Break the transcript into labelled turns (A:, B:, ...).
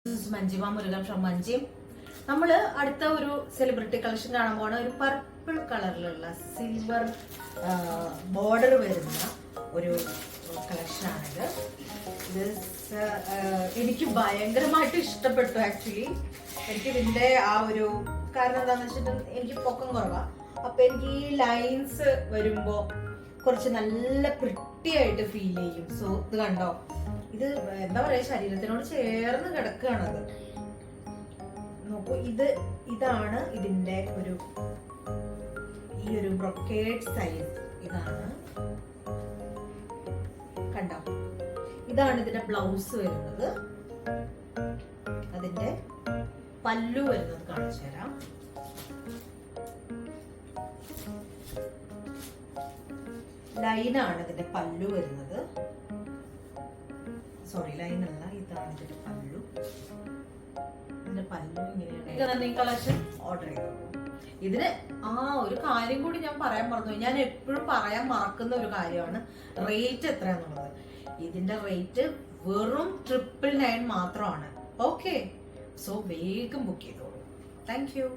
A: Manjima Murugan from Manji. നമ്മള് അടുത്ത ഒരു സെലിബ്രിറ്റി കളക്ഷൻ കാണാൻ പോണ ഒരു പർപ്പിൾ കളറിലുള്ള സിൽവർ ബോർഡർ വരുന്ന ഒരു കളക്ഷനാണിത്. ഇത് എനിക്ക് ഭയങ്കരമായിട്ട് ഇഷ്ടപ്പെട്ടു. ആക്ച്വലി എനിക്ക് ഇതിന്റെ ആ ഒരു കാരണം എന്താണെന്ന് വെച്ചിട്ടുണ്ടെങ്കിൽ എനിക്ക് പൊക്കം കുറവാ. അപ്പൊ എനിക്ക് ഈ ലൈൻസ് വരുമ്പോ കുറച്ച് നല്ല പ്രിട്ടി ആയിട്ട് ഫീൽ ചെയ്യും. സോ ഇത് കണ്ടോ, ഇത് എന്താ പറയാ, ശരീരത്തിനോട് ചേർന്ന് കിടക്കുകയാണത്. നോക്കൂ, ഇതാണ് ഇതിന്റെ ഈ ഒരു ബ്രൊക്കേഡ് സൈസ്. ഇതാണ്, കണ്ടോ, ഇതാണ് ഇതിന്റെ ബ്ലൗസ് വരുന്നത്. അതിന്റെ പല്ലു വരുന്നത് കാണിച്ചു തരാം. ലൈനാണ് ഇതിന്റെ പല്ലു വരുന്നത്. സോറി, ലൈനല്ല, ഇതാണ് ഇതിന്റെ പല്ലു. ഇതിന്റെ പല്ലു ഇങ്ങനെയാണ്. കളക്ഷൻ ഓർഡർ ചെയ്തോളൂ. ഇതിന് ഒരു കാര്യം കൂടി ഞാൻ പറയാൻ മറന്നു. ഞാൻ എപ്പോഴും പറയാൻ മറക്കുന്ന ഒരു കാര്യമാണ് റേറ്റ് എത്രയാന്നുള്ളത്. ഇതിന്റെ റേറ്റ് വെറും 999 മാത്രമാണ്. ഓക്കെ, സോ വേഗം ബുക്ക് ചെയ്തോളൂ. Thank you.